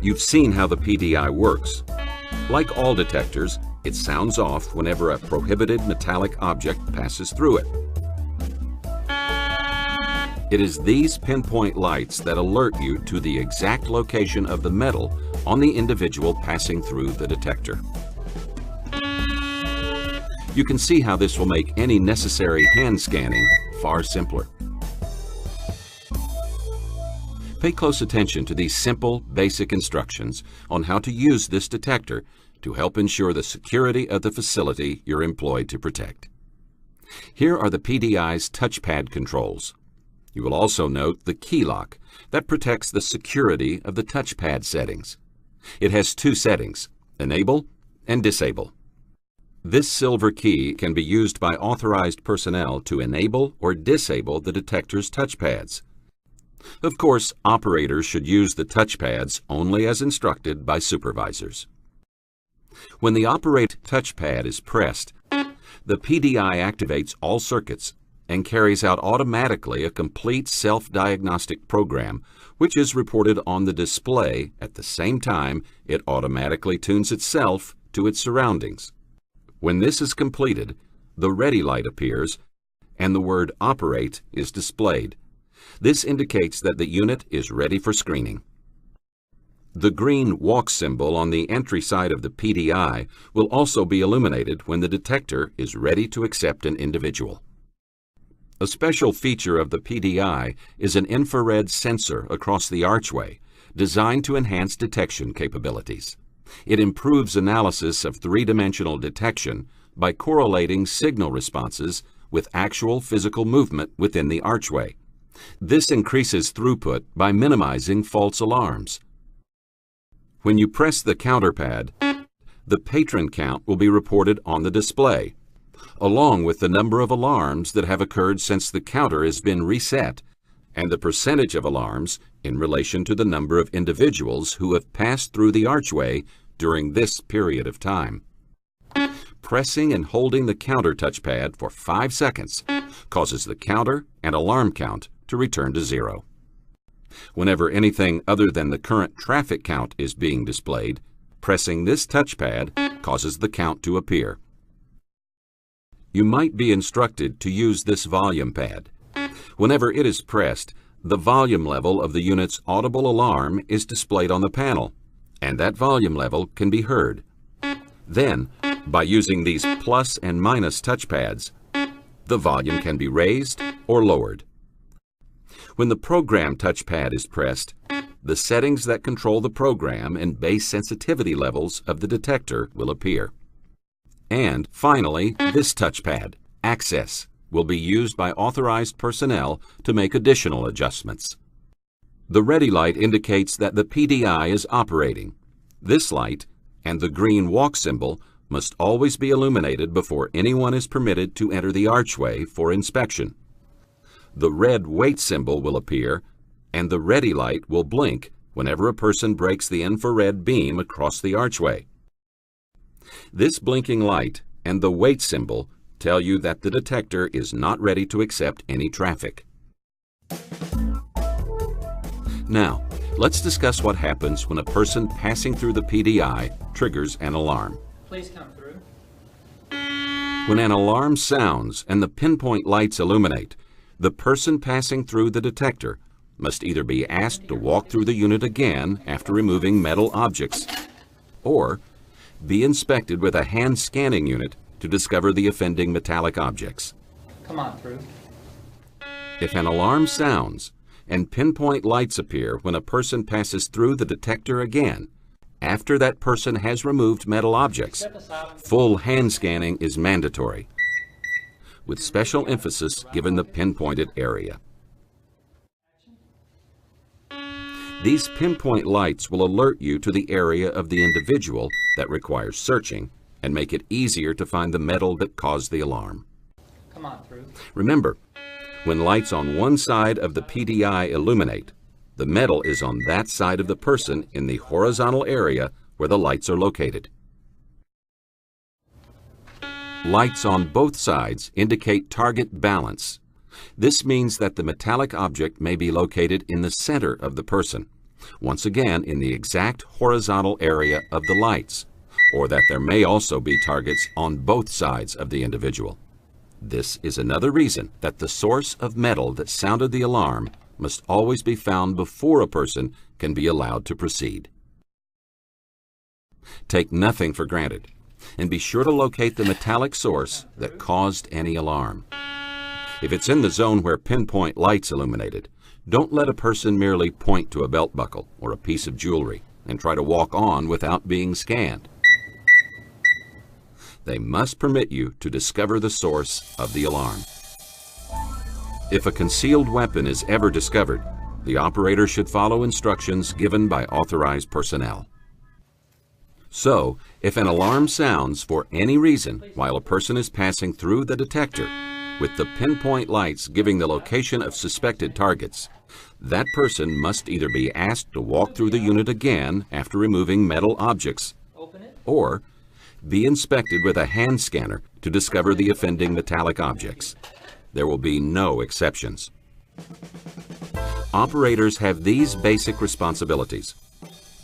You've seen how the PDI works. Like all detectors, it sounds off whenever a prohibited metallic object passes through it. It is these pinpoint lights that alert you to the exact location of the metal on the individual passing through the detector. You can see how this will make any necessary hand scanning far simpler. Pay close attention to these simple, basic instructions on how to use this detector to help ensure the security of the facility you're employed to protect. Here are the PDI's touchpad controls. You will also note the key lock that protects the security of the touchpad settings. It has two settings, enable and disable. This silver key can be used by authorized personnel to enable or disable the detector's touchpads. Of course, operators should use the touchpads only as instructed by supervisors. When the operate touchpad is pressed, the PDI activates all circuits and carries out automatically a complete self-diagnostic program, which is reported on the display at the same time it automatically tunes itself to its surroundings. When this is completed, the ready light appears and the word operate is displayed. This indicates that the unit is ready for screening. The green walk symbol on the entry side of the PDI will also be illuminated when the detector is ready to accept an individual. A special feature of the PDI is an infrared sensor across the archway designed to enhance detection capabilities. It improves analysis of three-dimensional detection by correlating signal responses with actual physical movement within the archway. This increases throughput by minimizing false alarms. When you press the counter pad, the patron count will be reported on the display, along with the number of alarms that have occurred since the counter has been reset, and the percentage of alarms in relation to the number of individuals who have passed through the archway during this period of time. Pressing and holding the counter touchpad for 5 seconds causes the counter and alarm count to return to 0. Whenever anything other than the current traffic count is being displayed, pressing this touchpad causes the count to appear. You might be instructed to use this volume pad. Whenever it is pressed, the volume level of the unit's audible alarm is displayed on the panel, and that volume level can be heard. Then, by using these plus and minus touchpads, the volume can be raised or lowered. When the program touchpad is pressed, the settings that control the program and base sensitivity levels of the detector will appear. And finally, this touchpad, access, will be used by authorized personnel to make additional adjustments. The ready light indicates that the PDI is operating. This light and the green walk symbol must always be illuminated before anyone is permitted to enter the archway for inspection. The red wait symbol will appear, and the ready light will blink whenever a person breaks the infrared beam across the archway. This blinking light and the wait symbol tell you that the detector is not ready to accept any traffic. Now, let's discuss what happens when a person passing through the PDI triggers an alarm. Please come through. When an alarm sounds and the pinpoint lights illuminate, the person passing through the detector must either be asked to walk through the unit again after removing metal objects, or be inspected with a hand scanning unit to discover the offending metallic objects. Come on through. If an alarm sounds and pinpoint lights appear when a person passes through the detector again, after that person has removed metal objects, full hand scanning is mandatory, with special emphasis given the pinpointed area. These pinpoint lights will alert you to the area of the individual that requires searching and make it easier to find the metal that caused the alarm. Come on through. Remember, when lights on one side of the PDI illuminate, the metal is on that side of the person in the horizontal area where the lights are located. Lights on both sides indicate target balance. This means that the metallic object may be located in the center of the person, once again in the exact horizontal area of the lights, or that there may also be targets on both sides of the individual. This is another reason that the source of metal that sounded the alarm must always be found before a person can be allowed to proceed. Take nothing for granted, and be sure to locate the metallic source that caused any alarm. If it's in the zone where pinpoint lights illuminated, don't let a person merely point to a belt buckle or a piece of jewelry and try to walk on without being scanned. They must permit you to discover the source of the alarm. If a concealed weapon is ever discovered, the operator should follow instructions given by authorized personnel. So, if an alarm sounds for any reason while a person is passing through the detector, with the pinpoint lights giving the location of suspected targets, that person must either be asked to walk through the unit again after removing metal objects, or be inspected with a hand scanner to discover the offending metallic objects. There will be no exceptions. Operators have these basic responsibilities.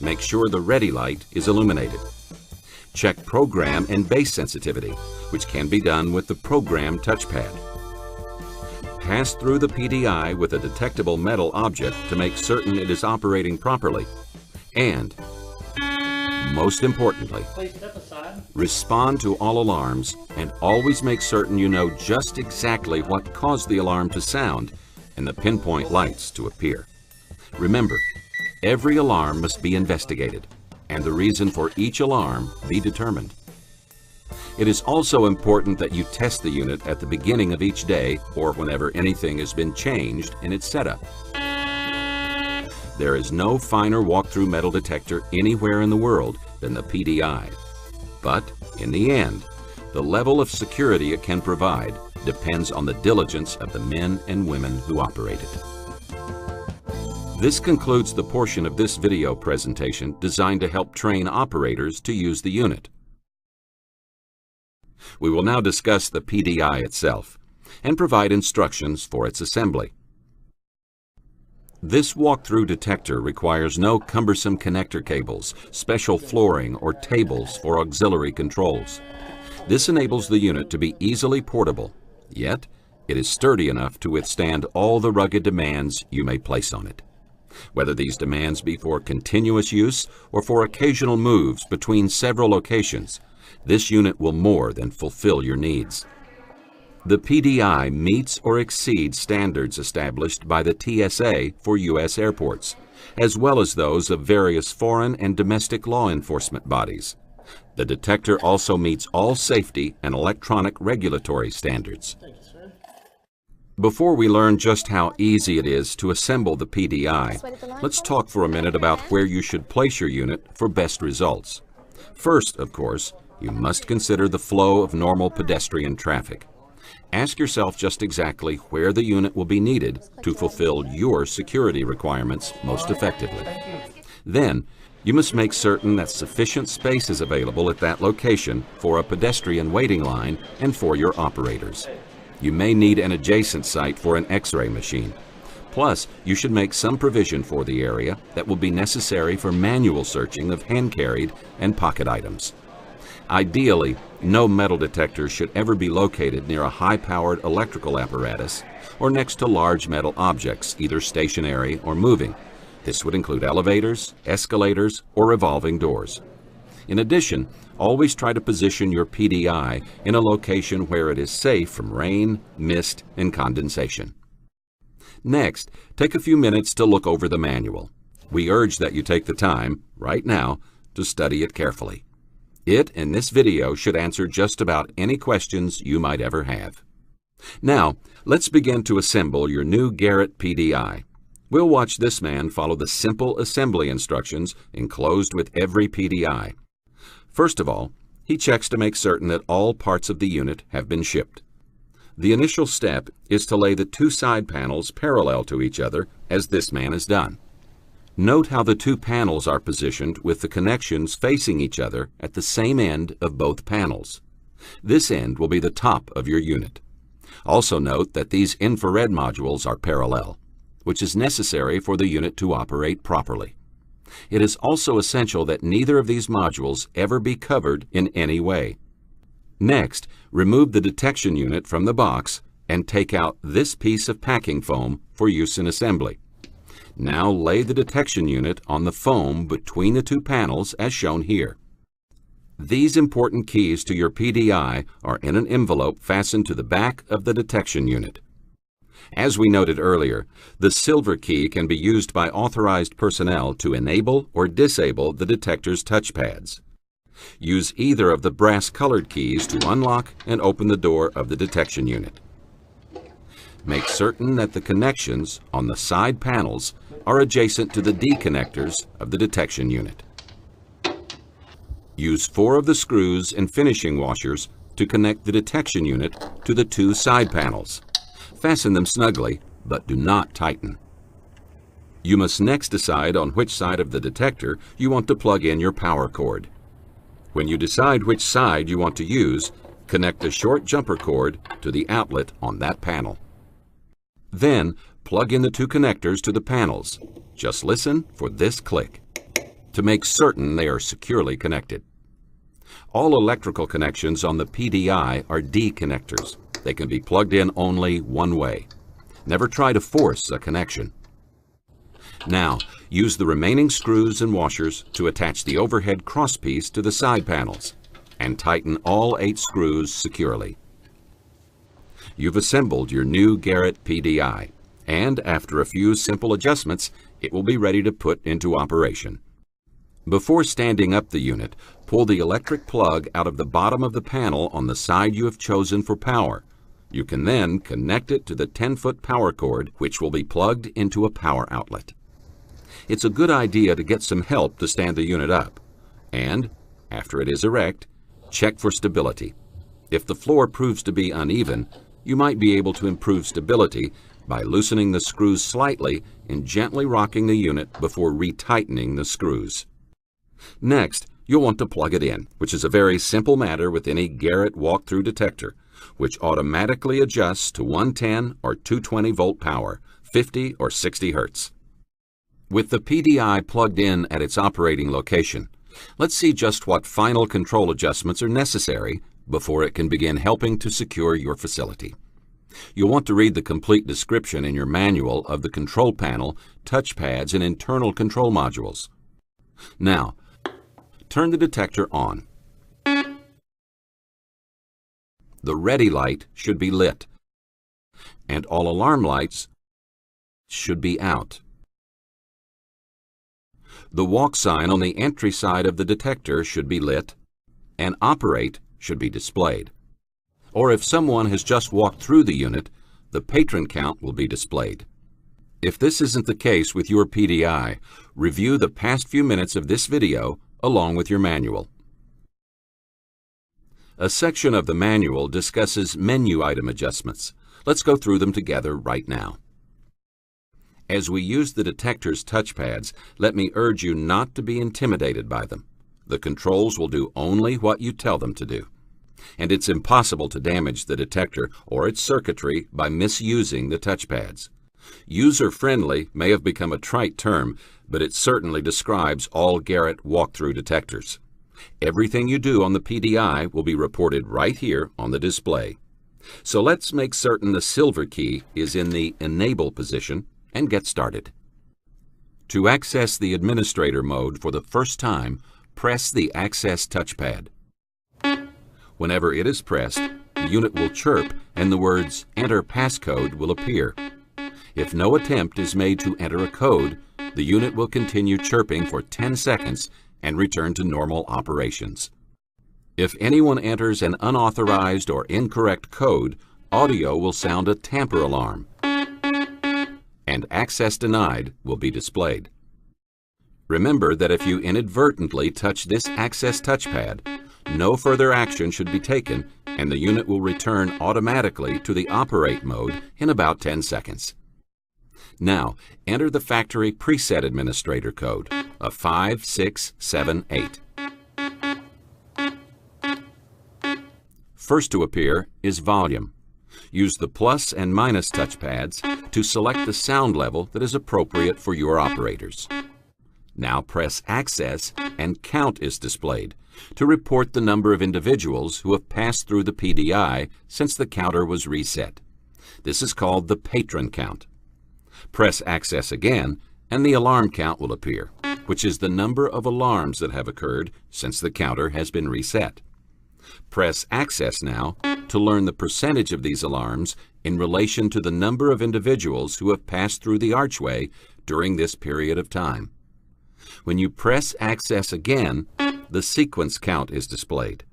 Make sure the ready light is illuminated. Check program and base sensitivity, which can be done with the program touchpad. Pass through the PDI with a detectable metal object to make certain it is operating properly. And, most importantly, respond to all alarms and always make certain you know just exactly what caused the alarm to sound and the pinpoint lights to appear. Remember, every alarm must be investigated and the reason for each alarm be determined. It is also important that you test the unit at the beginning of each day or whenever anything has been changed in its setup. There is no finer walk-through metal detector anywhere in the world than the PDI. But, in the end, the level of security it can provide depends on the diligence of the men and women who operate it. This concludes the portion of this video presentation designed to help train operators to use the unit. We will now discuss the PDI itself and provide instructions for its assembly. This walk-through detector requires no cumbersome connector cables, special flooring, or tables for auxiliary controls. This enables the unit to be easily portable, yet it is sturdy enough to withstand all the rugged demands you may place on it. Whether these demands be for continuous use or for occasional moves between several locations, this unit will more than fulfill your needs. The PDI meets or exceeds standards established by the TSA for U.S. airports, as well as those of various foreign and domestic law enforcement bodies. The detector also meets all safety and electronic regulatory standards. Before we learn just how easy it is to assemble the PDI, let's talk for a minute about where you should place your unit for best results. First, of course, you must consider the flow of normal pedestrian traffic. Ask yourself just exactly where the unit will be needed to fulfill your security requirements most effectively. Then, you must make certain that sufficient space is available at that location for a pedestrian waiting line and for your operators. You may need an adjacent site for an X-ray machine. Plus, you should make some provision for the area that will be necessary for manual searching of hand-carried and pocket items. Ideally, no metal detector should ever be located near a high-powered electrical apparatus or next to large metal objects, either stationary or moving. This would include elevators, escalators, or revolving doors. In addition, always try to position your PDI in a location where it is safe from rain, mist, and condensation. Next, take a few minutes to look over the manual. We urge that you take the time, right now, to study it carefully. It and this video should answer just about any questions you might ever have. Now, let's begin to assemble your new Garrett PDI. We'll watch this man follow the simple assembly instructions enclosed with every PDI. First of all, he checks to make certain that all parts of the unit have been shipped. The initial step is to lay the two side panels parallel to each other, as this man has done. Note how the two panels are positioned with the connections facing each other at the same end of both panels. This end will be the top of your unit. Also note that these infrared modules are parallel, which is necessary for the unit to operate properly. It is also essential that neither of these modules ever be covered in any way. Next, remove the detection unit from the box and take out this piece of packing foam for use in assembly. Now lay the detection unit on the foam between the two panels as shown here. These important keys to your PDI are in an envelope fastened to the back of the detection unit. As we noted earlier, the silver key can be used by authorized personnel to enable or disable the detector's touchpads. Use either of the brass-colored keys to unlock and open the door of the detection unit. Make certain that the connections on the side panels are adjacent to the D connectors of the detection unit. Use 4 of the screws and finishing washers to connect the detection unit to the 2 side panels. Fasten them snugly, but do not tighten. You must next decide on which side of the detector you want to plug in your power cord. When you decide which side you want to use, connect a short jumper cord to the outlet on that panel. Then, plug in the 2 connectors to the panels. Just listen for this click to make certain they are securely connected. All electrical connections on the PDI are D connectors. They can be plugged in only one way. Never try to force a connection. Now, use the remaining screws and washers to attach the overhead crosspiece to the side panels and tighten all 8 screws securely. You've assembled your new Garrett PDI, and after a few simple adjustments, it will be ready to put into operation. Before standing up the unit, pull the electric plug out of the bottom of the panel on the side you have chosen for power. You can then connect it to the 10-foot power cord, which will be plugged into a power outlet. It's a good idea to get some help to stand the unit up, and, after it is erect, check for stability. If the floor proves to be uneven, you might be able to improve stability by loosening the screws slightly and gently rocking the unit before retightening the screws. Next, you'll want to plug it in, which is a very simple matter with any Garrett walk-through detector, which automatically adjusts to 110 or 220 volt power, 50 or 60 hertz. With the PDI plugged in at its operating location, let's see just what final control adjustments are necessary before it can begin helping to secure your facility. You'll want to read the complete description in your manual of the control panel, touchpads, and internal control modules. Now, turn the detector on. The ready light should be lit, and all alarm lights should be out. The walk sign on the entry side of the detector should be lit, and operate should be displayed. Or if someone has just walked through the unit, the patron count will be displayed. If this isn't the case with your PDI, review the past few minutes of this video along with your manual. A section of the manual discusses menu item adjustments. Let's go through them together right now. As we use the detector's touchpads, let me urge you not to be intimidated by them. The controls will do only what you tell them to do. And it's impossible to damage the detector or its circuitry by misusing the touchpads. User-friendly may have become a trite term, but it certainly describes all Garrett walk-through detectors. Everything you do on the PDI will be reported right here on the display. So let's make certain the silver key is in the Enable position and get started. To access the administrator mode for the first time, press the Access touchpad. Whenever it is pressed, the unit will chirp and the words Enter Passcode will appear. If no attempt is made to enter a code, the unit will continue chirping for 10 seconds and return to normal operations. If anyone enters an unauthorized or incorrect code, audio will sound a tamper alarm, and Access Denied will be displayed. Remember that if you inadvertently touch this Access touchpad, no further action should be taken, and the unit will return automatically to the Operate mode in about 10 seconds. Now, enter the factory preset administrator code of 5678. First to appear is volume. Use the plus and minus touchpads to select the sound level that is appropriate for your operators. Now press Access and Count is displayed to report the number of individuals who have passed through the PDI since the counter was reset. This is called the patron count. Press Access again and the alarm count will appear, which is the number of alarms that have occurred since the counter has been reset. Press Access now to learn the percentage of these alarms in relation to the number of individuals who have passed through the archway during this period of time. When you press Access again, the sequence count is displayed,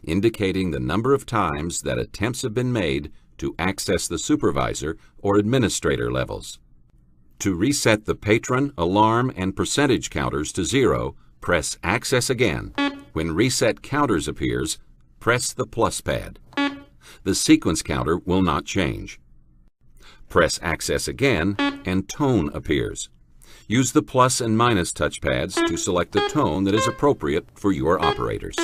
indicating the number of times that attempts have been made to access the supervisor or administrator levels. To reset the patron, alarm, and percentage counters to 0, press Access again. When Reset Counters appears, press the plus pad. The sequence counter will not change. Press Access again and Tone appears. Use the plus and minus touchpads to select the tone that is appropriate for your operators.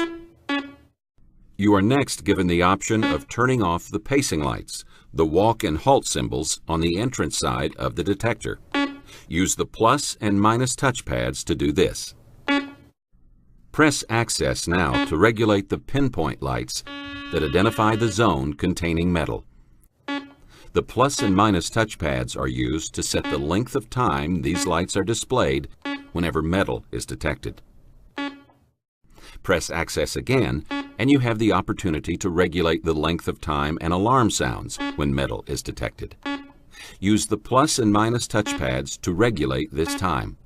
You are next given the option of turning off the pacing lights, the walk and halt symbols on the entrance side of the detector. Use the plus and minus touchpads to do this. Press Access now to regulate the pinpoint lights that identify the zone containing metal. The plus and minus touchpads are used to set the length of time these lights are displayed whenever metal is detected. Press Access again and you have the opportunity to regulate the length of time and alarm sounds when metal is detected. Use the plus and minus touchpads to regulate this time.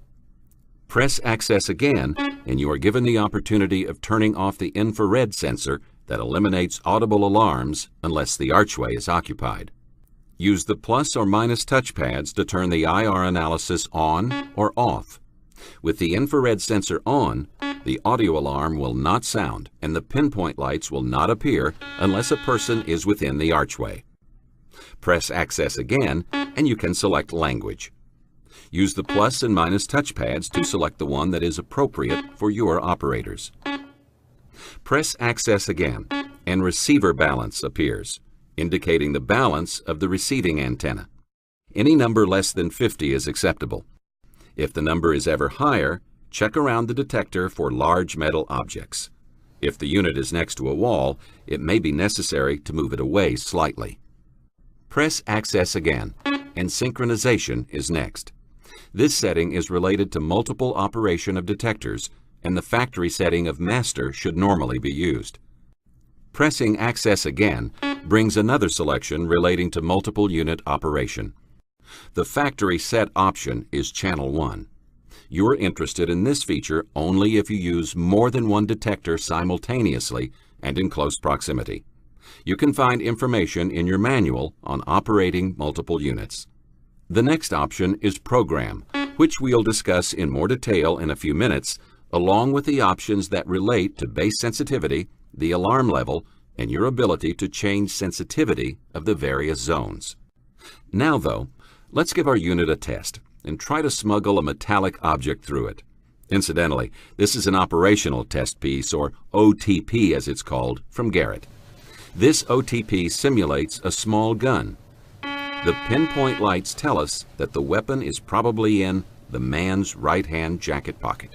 Press Access again and you are given the opportunity of turning off the infrared sensor that eliminates audible alarms unless the archway is occupied. Use the plus or minus touchpads to turn the IR analysis on or off. With the infrared sensor on, the audio alarm will not sound and the pinpoint lights will not appear unless a person is within the archway. Press Access again and you can select Language. Use the plus and minus touchpads to select the one that is appropriate for your operators. Press Access again and Receiver Balance appears, indicating the balance of the receiving antenna. Any number less than 50 is acceptable. If the number is ever higher, check around the detector for large metal objects. If the unit is next to a wall, it may be necessary to move it away slightly. Press Access again, and Synchronization is next. This setting is related to multiple operation of detectors, and the factory setting of Master should normally be used. Pressing Access again brings another selection relating to multiple unit operation. The factory set option is Channel 1. You are interested in this feature only if you use more than one detector simultaneously and in close proximity. You can find information in your manual on operating multiple units. The next option is Program, which we'll discuss in more detail in a few minutes, along with the options that relate to base sensitivity, the alarm level, and your ability to change sensitivity of the various zones. Now though, let's give our unit a test and try to smuggle a metallic object through it. Incidentally, this is an operational test piece, or OTP as it's called, from Garrett. This OTP simulates a small gun. The pinpoint lights tell us that the weapon is probably in the man's right-hand jacket pocket,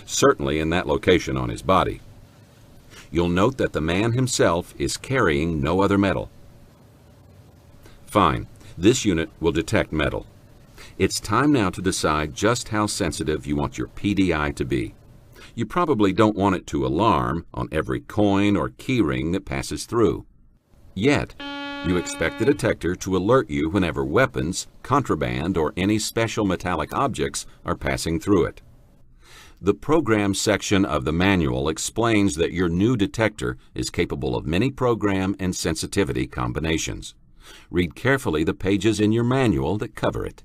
certainly in that location on his body. You'll note that the man himself is carrying no other metal. Fine, this unit will detect metal. It's time now to decide just how sensitive you want your PDI to be. You probably don't want it to alarm on every coin or key ring that passes through. Yet, you expect the detector to alert you whenever weapons, contraband, or any special metallic objects are passing through it. The Program section of the manual explains that your new detector is capable of many program and sensitivity combinations. Read carefully the pages in your manual that cover it.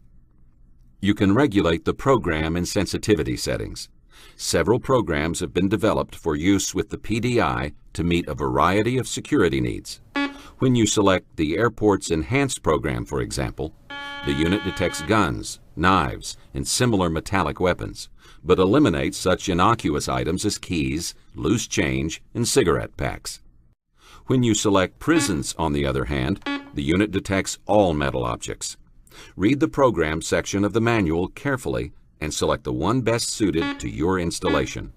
You can regulate the program and sensitivity settings. Several programs have been developed for use with the PDI to meet a variety of security needs. When you select the Airport's Enhanced program, for example, the unit detects guns, knives, and similar metallic weapons, but eliminates such innocuous items as keys, loose change, and cigarette packs. When you select Prisons, on the other hand, the unit detects all metal objects. Read the Program section of the manual carefully and select the one best suited to your installation.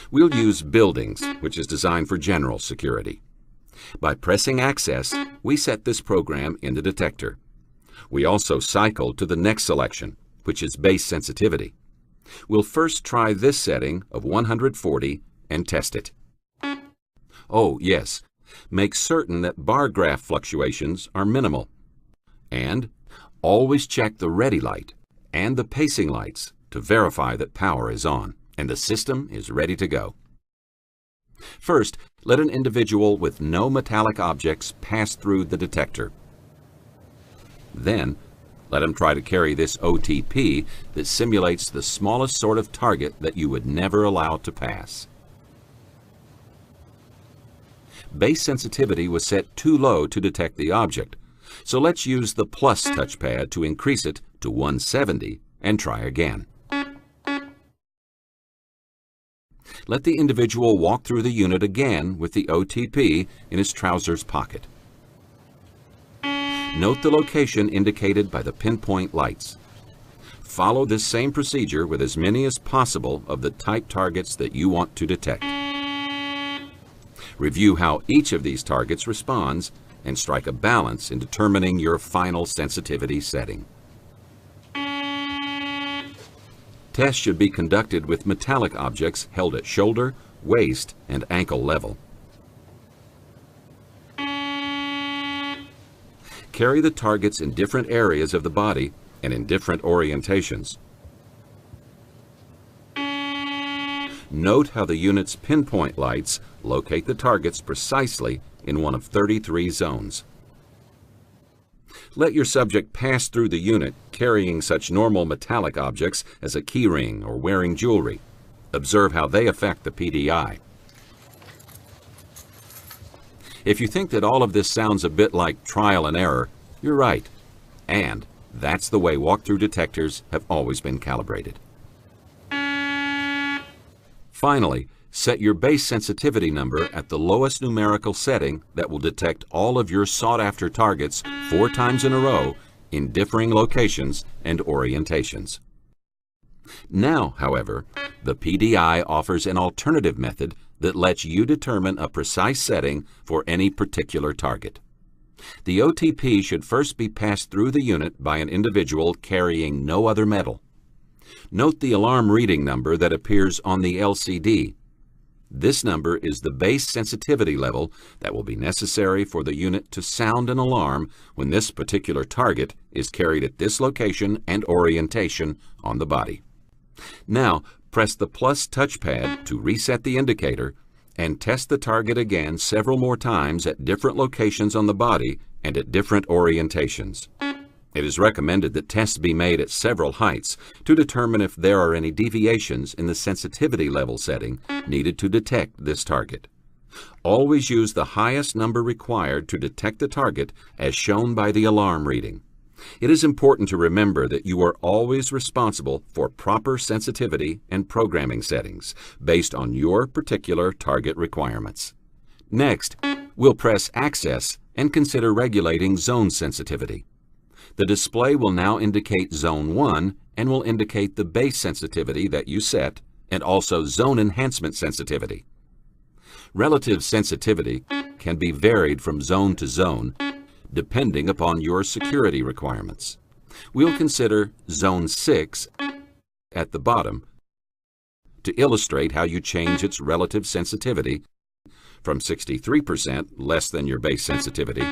We'll use Buildings, which is designed for general security. By pressing Access, we set this program in the detector. We also cycle to the next selection, which is Base Sensitivity. We'll first try this setting of 140 and test it. Oh, yes, make certain that bar graph fluctuations are minimal. And always check the ready light and the pacing lights to verify that power is on and the system is ready to go. First, let an individual with no metallic objects pass through the detector. Then, let him try to carry this OTP that simulates the smallest sort of target that you would never allow to pass. Base sensitivity was set too low to detect the object, so let's use the plus touchpad to increase it to 170 and try again. Let the individual walk through the unit again with the OTP in his trousers pocket. Note the location indicated by the pinpoint lights. Follow this same procedure with as many as possible of the type targets that you want to detect. Review how each of these targets responds and strike a balance in determining your final sensitivity setting. Tests should be conducted with metallic objects held at shoulder, waist, and ankle level. Carry the targets in different areas of the body and in different orientations. Note how the unit's pinpoint lights locate the targets precisely in one of 33 zones. Let your subject pass through the unit carrying such normal metallic objects as a keyring or wearing jewelry. Observe how they affect the PDI. If you think that all of this sounds a bit like trial and error, you're right. And that's the way walk-through detectors have always been calibrated. Finally, set your base sensitivity number at the lowest numerical setting that will detect all of your sought-after targets 4 times in a row in differing locations and orientations. Now, however, the PDI offers an alternative method that lets you determine a precise setting for any particular target. The OTP should first be passed through the unit by an individual carrying no other metal. Note the alarm reading number that appears on the LCD. This number is the base sensitivity level that will be necessary for the unit to sound an alarm when this particular target is carried at this location and orientation on the body. Now, press the plus touchpad to reset the indicator and test the target again several more times at different locations on the body and at different orientations. It is recommended that tests be made at several heights to determine if there are any deviations in the sensitivity level setting needed to detect this target. Always use the highest number required to detect the target as shown by the alarm reading. It is important to remember that you are always responsible for proper sensitivity and programming settings based on your particular target requirements. Next, we'll press Access and consider regulating zone sensitivity. The display will now indicate Zone 1 and will indicate the base sensitivity that you set and also zone enhancement sensitivity. Relative sensitivity can be varied from zone to zone depending upon your security requirements. We'll consider Zone 6 at the bottom to illustrate how you change its relative sensitivity from 63% less than your base sensitivity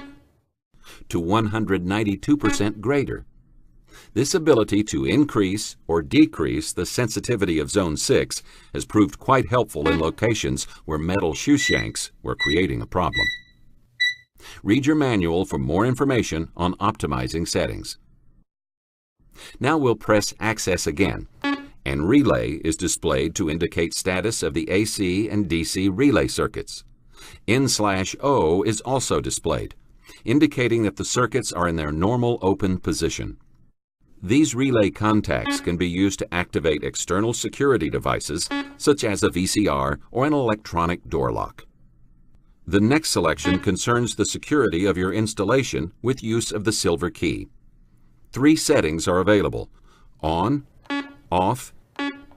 to 192% greater. This ability to increase or decrease the sensitivity of Zone 6 has proved quite helpful in locations where metal shoe shanks were creating a problem. Read your manual for more information on optimizing settings. Now we'll press Access again, and Relay is displayed to indicate status of the AC and DC relay circuits. N/O is also displayed, indicating that the circuits are in their normal open position. These relay contacts can be used to activate external security devices, such as a VCR or an electronic door lock. The next selection concerns the security of your installation with use of the silver key. 3 settings are available: on, off,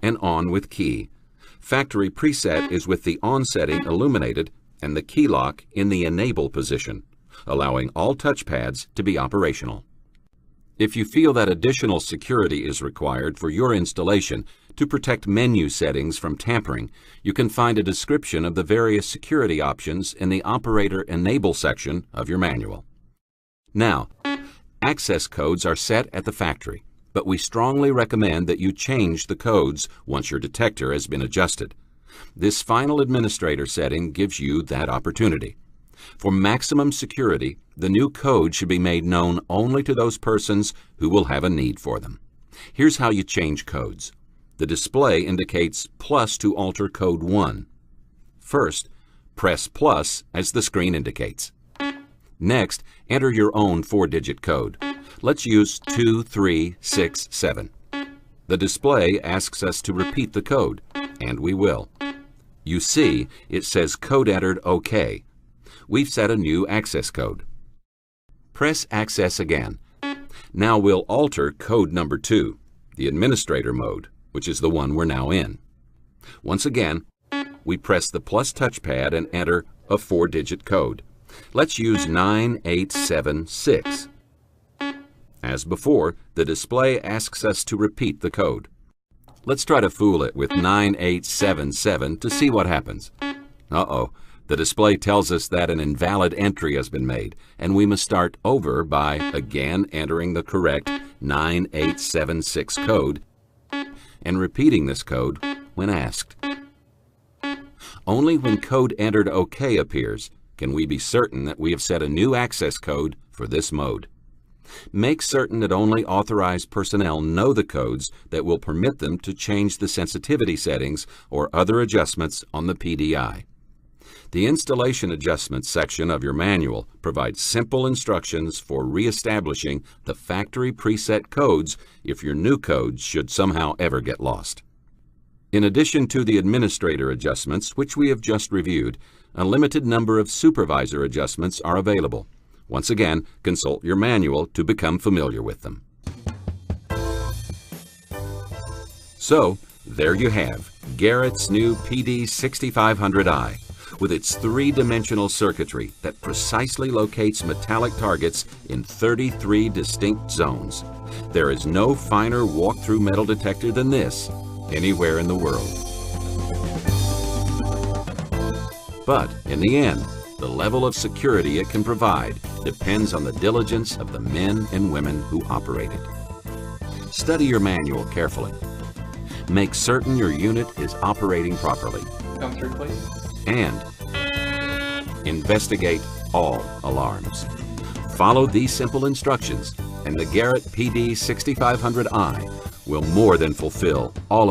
and on with key. Factory preset is with the on setting illuminated and the key lock in the enable position, allowing all touchpads to be operational. If you feel that additional security is required for your installation to protect menu settings from tampering, you can find a description of the various security options in the Operator Enable section of your manual. Now, access codes are set at the factory, but we strongly recommend that you change the codes once your detector has been adjusted. This final administrator setting gives you that opportunity. For maximum security, the new code should be made known only to those persons who will have a need for them. Here's how you change codes. The display indicates plus to alter code 1. First, press plus as the screen indicates. Next, enter your own 4-digit code. Let's use 2367. The display asks us to repeat the code, and we will. You see, it says code entered OK. We've set a new access code. Press Access again. Now we'll alter code number 2, the administrator mode, which is the one we're now in. Once again, we press the plus touchpad and enter a 4-digit code. Let's use 9876. As before, the display asks us to repeat the code. Let's try to fool it with 9877 to see what happens. Uh-oh. The display tells us that an invalid entry has been made, and we must start over by again entering the correct 9876 code and repeating this code when asked. Only when code entered OK appears can we be certain that we have set a new access code for this mode. Make certain that only authorized personnel know the codes that will permit them to change the sensitivity settings or other adjustments on the PDI. The Installation Adjustments section of your manual provides simple instructions for reestablishing the factory preset codes if your new codes should somehow ever get lost. In addition to the administrator adjustments, which we have just reviewed, a limited number of supervisor adjustments are available. Once again, consult your manual to become familiar with them. So, there you have Garrett's new PD6500i. With its 3-dimensional circuitry that precisely locates metallic targets in 33 distinct zones. There is no finer walk-through metal detector than this anywhere in the world. But in the end, the level of security it can provide depends on the diligence of the men and women who operate it. Study your manual carefully. Make certain your unit is operating properly. Come through, please. And investigate all alarms. Follow these simple instructions, and the Garrett PD6500i will more than fulfill all of